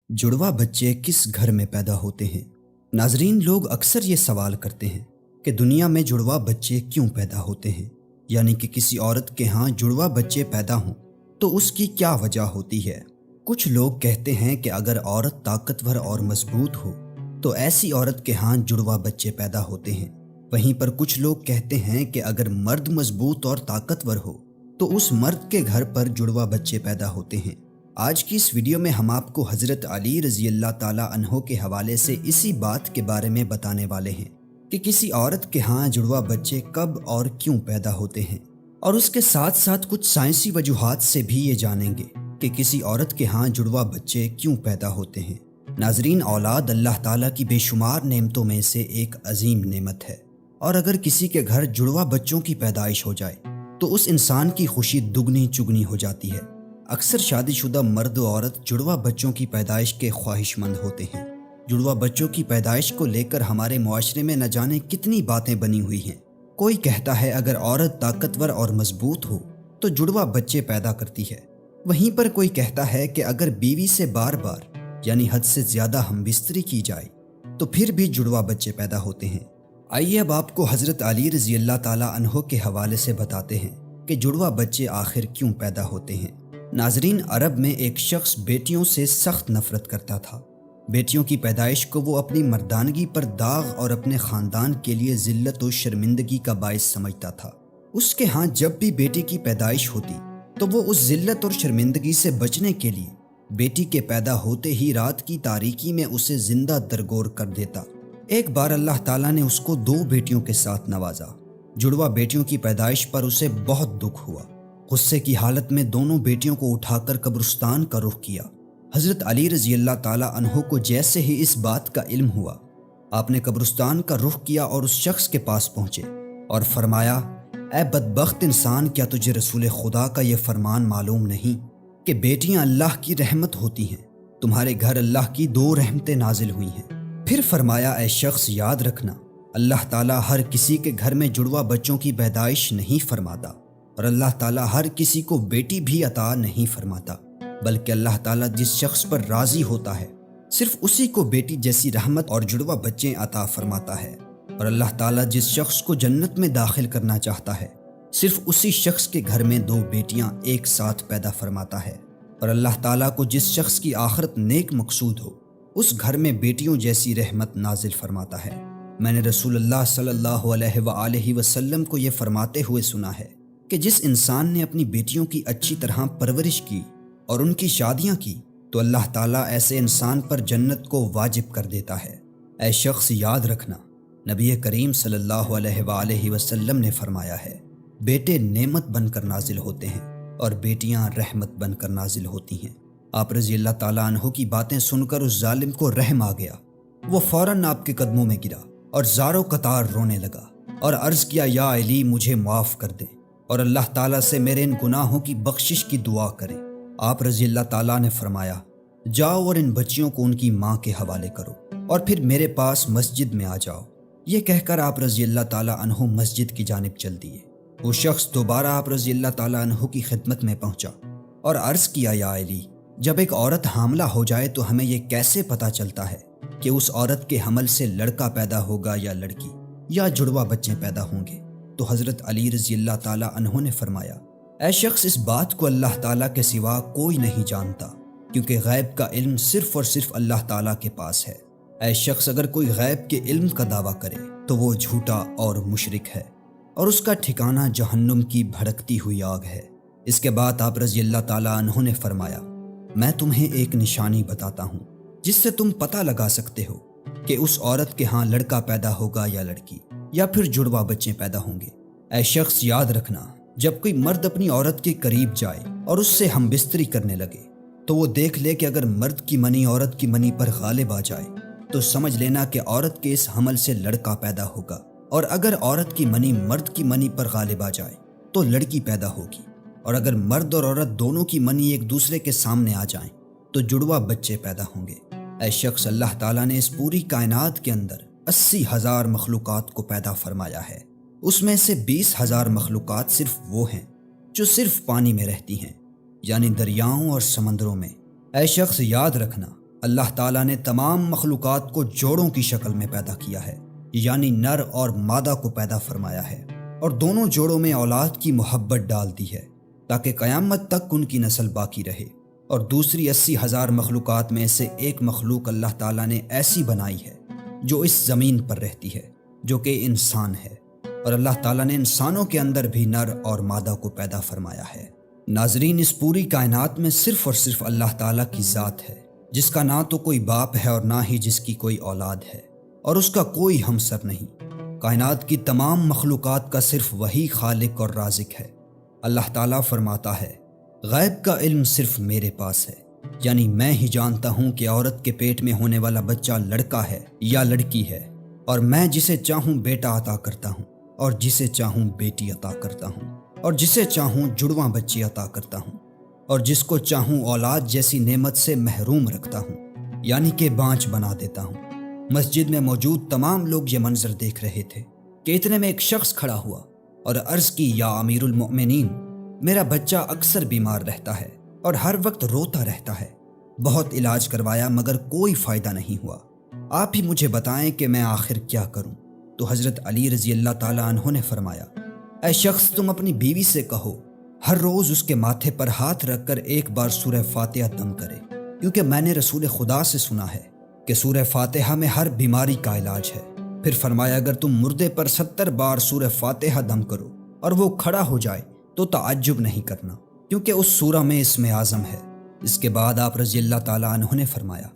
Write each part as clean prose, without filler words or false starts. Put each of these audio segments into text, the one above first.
जुड़वा बच्चे किस घर में पैदा होते हैं। नाजरीन, लोग अक्सर ये सवाल करते हैं कि दुनिया में जुड़वा बच्चे क्यों पैदा होते हैं, यानी कि किसी औरत के यहाँ जुड़वा बच्चे पैदा हों तो उसकी क्या वजह होती है। कुछ लोग कहते हैं कि अगर औरत ताकतवर और मजबूत हो तो ऐसी औरत के यहाँ जुड़वा बच्चे पैदा होते हैं। वहीं पर कुछ लोग कहते हैं कि अगर मर्द मजबूत और ताकतवर हो तो उस मर्द के घर पर जुड़वा बच्चे पैदा होते हैं। आज की इस वीडियो में हम आपको हज़रत अली रज़ी अल्लाह ताला अन्हो के हवाले से इसी बात के बारे में बताने वाले हैं कि किसी औरत के यहाँ जुड़वा बच्चे कब और क्यों पैदा होते हैं, और उसके साथ साथ कुछ साइंसी वजूहात से भी ये जानेंगे कि किसी औरत के यहाँ जुड़वा बच्चे क्यों पैदा होते हैं। नाजरीन, औलाद अल्लाह ताला की बेशुमार नेमतों में से एक अजीम नेमत है, और अगर किसी के घर जुड़वा बच्चों की पैदाइश हो जाए तो उस इंसान की खुशी दुगनी चुगनी हो जाती है। अक्सर शादीशुदा मर्द और औरत जुड़वा बच्चों की पैदाइश के ख्वाहिशमंद होते हैं। जुड़वा बच्चों की पैदाइश को लेकर हमारे मुआशरे में न जाने कितनी बातें बनी हुई हैं। कोई कहता है अगर औरत ताकतवर और मजबूत हो तो जुड़वा बच्चे पैदा करती है। वहीं पर कोई कहता है कि अगर बीवी से बार बार यानी हद से ज्यादा हमबिस्तरी की जाए तो फिर भी जुड़वा बच्चे पैदा होते हैं। आइए अब आपको हज़रत अली रज़ी अल्लाह ताला अन्हो के हवाले से बताते हैं कि जुड़वा बच्चे आखिर क्यों पैदा होते हैं। नाजरीन, अरब में एक शख्स बेटियों से सख्त नफरत करता था। बेटियों की पैदाइश को वो अपनी मर्दानगी पर दाग और अपने ख़ानदान के लिए ज़िल्लत और शर्मिंदगी का बाइस समझता था। उसके यहाँ जब भी बेटी की पैदाइश होती तो वो उस ज़िल्लत और शर्मिंदगी से बचने के लिए बेटी के पैदा होते ही रात की तारीकी में उसे जिंदा दरगोर कर देता। एक बार अल्लाह ताला ने उसको 2 बेटियों के साथ नवाजा। जुड़वा बेटियों की पैदाइश पर उसे बहुत दुख हुआ। गुस्से की हालत में दोनों बेटियों को उठाकर कब्रिस्तान का रुख किया। हज़रत अली रज़ी अल्लाह ताला अन्हो को जैसे ही इस बात का इल्म हुआ, आपने कब्रिस्तान का रुख किया और उस शख्स के पास पहुंचे और फरमाया, ऐ बदबख्त इंसान, क्या तुझे रसूल खुदा का ये फरमान मालूम नहीं कि बेटियां अल्लाह की रहमत होती हैं। तुम्हारे घर अल्लाह की 2 रहमतें नाजिल हुई हैं। फिर फरमाया, ऐ शख्स, याद रखना, अल्लाह ताला हर किसी के घर में जुड़वा बच्चों की पैदाइश नहीं फरमाता, और अल्लाह ताला हर किसी को बेटी भी अता नहीं फरमाता, बल्कि अल्लाह ताला जिस शख्स पर राजी होता है सिर्फ उसी को बेटी जैसी रहमत और जुड़वा बच्चे अता फरमाता है, और अल्लाह ताला जिस शख्स को जन्नत में दाखिल करना चाहता है सिर्फ उसी शख्स के घर में 2 बेटियां एक साथ पैदा फरमाता है, और अल्लाह ताला को जिस शख्स की आखिरत नेक मकसूद हो उस घर में बेटियों जैसी रहमत नाजिल फरमाता है। मैंने रसूलुल्लाह सल्लल्लाहु अलैहि वसल्लम को ये फरमाते हुए सुना है कि जिस इंसान ने अपनी बेटियों की अच्छी तरह परवरिश की और उनकी शादियां की तो अल्लाह ताला ऐसे इंसान पर जन्नत को वाजिब कर देता है। ऐ शख्स, याद रखना, नबी करीम सल्लल्लाहु अलैहि वसल्लम ने फरमाया है, बेटे नेमत बनकर नाजिल होते हैं और बेटियां रहमत बनकर नाजिल होती हैं। आप रज़ी अल्लाह ताला अन्हो की बातें सुनकर उस जालिम को रहम आ गया। वो फौरन आपके कदमों में गिरा और ज़ारो कतार रोने लगा और अर्ज़ किया, या अली, मुझे माफ़ कर दे और अल्लाह ताला से मेरे इन गुनाहों की बख्शिश की दुआ करें। आप रज़ी अल्लाह ताला ने फरमाया, जाओ और इन बच्चियों को उनकी माँ के हवाले करो और फिर मेरे पास मस्जिद में आ जाओ। ये कहकर आप रज़ी अल्लाह ताला अन्हो मस्जिद की जानिब चल दिए। वो शख्स दोबारा आप रज़ी अल्लाह ताला अन्हो की खिदमत में पहुंचा और अर्ज़ किया, या अली, जब एक औरत हामला हो जाए तो हमें ये कैसे पता चलता है कि उस औरत के हमल से लड़का पैदा होगा या लड़की, या जुड़वा बच्चे पैदा होंगे। तो हज़रत अली रज़ी अल्लाह ताला अन्हो ने फरमाया, ऐ शख्स, इस बात को अल्लाह ताला के सिवा कोई नहीं जानता, क्योंकि गैब का इल्म सिर्फ और सिर्फ अल्लाह ताला के पास है। ऐ शख्स, अगर कोई गैब के इल्म का दावा करे तो वो झूठा और मुशरिक है, और उसका ठिकाना जहन्नुम की भड़कती हुई आग है। इसके बाद आप रज़ी अल्लाह ताला अन्हो ने फरमाया, मैं तुम्हें एक निशानी बताता हूँ जिससे तुम पता लगा सकते हो कि उस औरत के यहाँ लड़का पैदा होगा या लड़की, या फिर जुड़वा बच्चे पैदा होंगे। ऐ शख्स, याद रखना, जब कोई मर्द अपनी औरत के करीब जाए और उससे हमबिस्तरी करने लगे तो वो देख ले कि अगर मर्द की मनी औरत की मनी पर गालिब आ जाए तो समझ लेना कि औरत के इस हमल से लड़का पैदा होगा, और अगर औरत की मनी मर्द की मनी पर गालिब आ जाए तो लड़की पैदा होगी, और अगर मर्द और औरत दोनों की मनी एक दूसरे के सामने आ जाएं तो जुड़वा बच्चे पैदा होंगे। ऐ शख्स, अल्लाह ताला ने इस पूरी कायनात के अंदर 80,000 मखलूकात को पैदा फरमाया है। उसमें से 20,000 मखलूकात सिर्फ वो हैं जो सिर्फ पानी में रहती हैं, यानी दरियाओं और समंदरों में। ऐ शख्स, याद रखना, اللہ تعالیٰ نے تمام مخلوقات کو جوڑوں کی شکل میں پیدا کیا ہے، یعنی نر اور مادہ کو پیدا فرمایا ہے، اور دونوں جوڑوں میں اولاد کی محبت ڈال دی ہے تاکہ قیامت تک ان کی نسل باقی رہے۔ اور دوسری 80,000 مخلوقات میں سے ایک مخلوق اللہ تعالیٰ نے ایسی بنائی ہے جو اس زمین پر رہتی ہے، جو کہ انسان ہے، اور اللہ تعالیٰ نے انسانوں کے اندر بھی نر اور مادہ کو پیدا فرمایا ہے۔ ناظرین، اس پوری کائنات میں صرف اور صرف اللہ تعالیٰ کی ذات ہے، جس کا نہ تو کوئی باپ ہے اور نہ ہی جس کی کوئی اولاد ہے، اور اس کا کوئی ہمسر نہیں۔ کائنات کی تمام مخلوقات کا صرف وہی خالق اور رازق ہے۔ اللہ تعالیٰ فرماتا ہے، غیب کا علم صرف میرے پاس ہے، یعنی میں ہی جانتا ہوں کہ عورت کے پیٹ میں ہونے والا بچہ لڑکا ہے یا لڑکی ہے، اور میں جسے چاہوں بیٹا عطا کرتا ہوں اور جسے چاہوں بیٹی عطا کرتا ہوں، اور جسے چاہوں جڑواں بچے عطا کرتا ہوں، اور جس کو چاہوں اولاد جیسی نعمت سے محروم رکھتا ہوں، یعنی کہ بانجھ بنا دیتا ہوں۔ مسجد میں موجود تمام لوگ یہ منظر دیکھ رہے تھے کہ اتنے میں ایک شخص کھڑا ہوا اور عرض کی، یا امیر المؤمنین، میرا بچہ اکثر بیمار رہتا ہے اور ہر وقت روتا رہتا ہے، بہت علاج کروایا مگر کوئی فائدہ نہیں ہوا، آپ ہی مجھے بتائیں کہ میں آخر کیا کروں؟ تو حضرت علی رضی اللہ تعالیٰ عنہ نے فرمایا، اے شخص، تم اپنی بیوی سے کہو ہر روز اس کے ماتھے پر ہاتھ رکھ کر ایک بار سورہ فاتحہ دم کرے، کیونکہ میں نے رسول خدا سے سنا ہے کہ سورہ فاتحہ میں ہر بیماری کا علاج ہے۔ پھر فرمایا، اگر تم مردے پر 70 بار سورہ فاتحہ دم کرو اور وہ کھڑا ہو جائے تو تعجب نہیں کرنا، کیونکہ اس سورہ میں اسم اعظم ہے۔ اس کے بعد آپ رضی اللہ تعالیٰ عنہ نے فرمایا،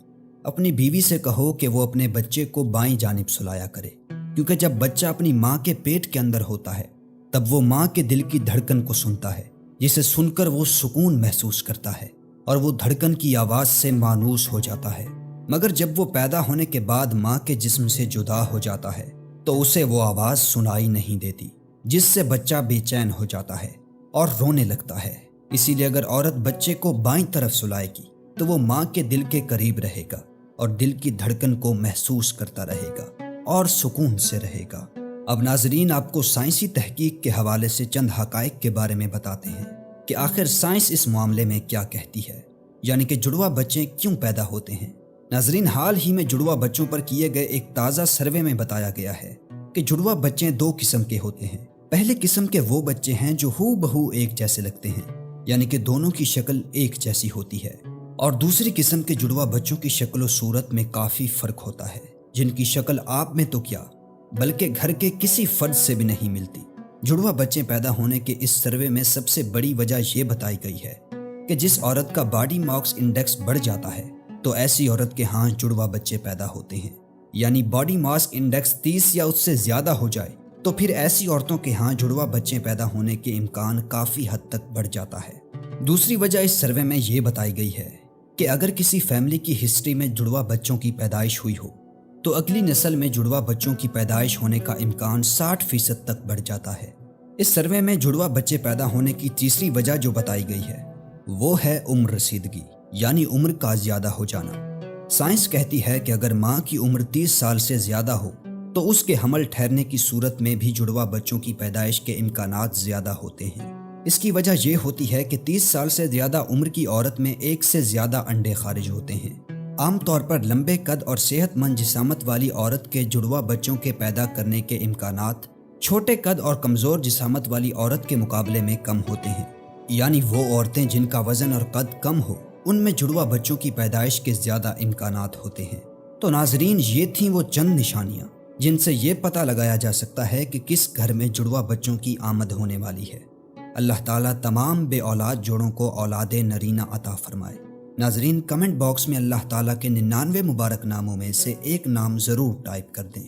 اپنی بیوی سے کہو کہ وہ اپنے بچے کو بائیں جانب سلایا کرے، کیونکہ جب بچہ اپنی ماں کے پیٹ کے اندر ہوتا ہے تب وہ ماں کے دل کی دھڑکن کو سنتا ہے، جسے سن کر وہ سکون محسوس کرتا ہے اور وہ دھڑکن کی آواز سے مانوس ہو جاتا ہے، مگر جب وہ پیدا ہونے کے بعد ماں کے جسم سے جدا ہو جاتا ہے تو اسے وہ آواز سنائی نہیں دیتی، جس سے بچہ بے چین ہو جاتا ہے اور رونے لگتا ہے۔ اسی لیے اگر عورت بچے کو بائیں طرف سلائے گی تو وہ ماں کے دل کے قریب رہے گا اور دل کی دھڑکن کو محسوس کرتا رہے گا اور سکون سے رہے گا۔ اب ناظرین، آپ کو سائنسی تحقیق کے حوالے سے چند حقائق کے بارے میں بتاتے ہیں کہ آخر سائنس اس معاملے میں کیا کہتی ہے، یعنی کہ جڑواں بچے کیوں پیدا ہوتے ہیں۔ ناظرین، حال ہی میں جڑواں بچوں پر کیے گئے ایک تازہ سروے میں بتایا گیا ہے کہ جڑواں بچے 2 قسم کے ہوتے ہیں۔ پہلے قسم کے وہ بچے ہیں جو ہو بہو ایک جیسے لگتے ہیں، یعنی کہ دونوں کی شکل ایک جیسی ہوتی ہے، اور دوسری قسم کے جڑواں بچوں کی شکل و صورت میں کافی فرق ہوتا ہے، جن کی شکل آپ میں تو کیا بلکہ گھر کے کسی فرد سے بھی نہیں ملتی۔ جڑواں بچے پیدا ہونے کے اس سروے میں سب سے بڑی وجہ یہ بتائی گئی ہے کہ جس عورت کا باڈی ماس انڈیکس بڑھ جاتا ہے تو ایسی عورت کے ہاں جڑواں بچے پیدا ہوتے ہیں، یعنی باڈی ماس انڈیکس 30 یا اس سے زیادہ ہو جائے تو پھر ایسی عورتوں کے ہاں جڑواں بچے پیدا ہونے کے امکان کافی حد تک بڑھ جاتا ہے۔ دوسری وجہ اس سروے میں یہ بتائی گئی ہے کہ اگر کسی فیملی کی ہسٹری میں جڑواں بچوں کی پیدائش ہوئی ہو تو اگلی نسل میں جڑواں بچوں کی پیدائش ہونے کا امکان 60% تک بڑھ جاتا ہے۔ اس سروے میں جڑواں بچے پیدا ہونے کی تیسری وجہ جو بتائی گئی ہے وہ ہے عمر رسیدگی، یعنی عمر کا زیادہ ہو جانا۔ سائنس کہتی ہے کہ اگر ماں کی عمر 30 سال سے زیادہ ہو تو اس کے حمل ٹھہرنے کی صورت میں بھی جڑواں بچوں کی پیدائش کے امکانات زیادہ ہوتے ہیں۔ اس کی وجہ یہ ہوتی ہے کہ 30 سال سے زیادہ عمر کی عورت میں 1 سے زیادہ انڈے خارج ہوتے ہیں۔ عام طور پر لمبے قد اور صحت مند جسامت والی عورت کے جڑواں بچوں کے پیدا کرنے کے امکانات چھوٹے قد اور کمزور جسامت والی عورت کے مقابلے میں کم ہوتے ہیں، یعنی وہ عورتیں جن کا وزن اور قد کم ہو ان میں جڑواں بچوں کی پیدائش کے زیادہ امکانات ہوتے ہیں۔ تو ناظرین، یہ تھیں وہ چند نشانیاں جن سے یہ پتہ لگایا جا سکتا ہے کہ کس گھر میں جڑواں بچوں کی آمد ہونے والی ہے۔ اللہ تعالیٰ تمام بے اولاد جوڑوں کو اولاد نرینہ عطا فرمائے۔ ناظرین، کمنٹ باکس میں اللہ تعالیٰ کے 99 مبارک ناموں میں سے ایک نام ضرور ٹائپ کر دیں۔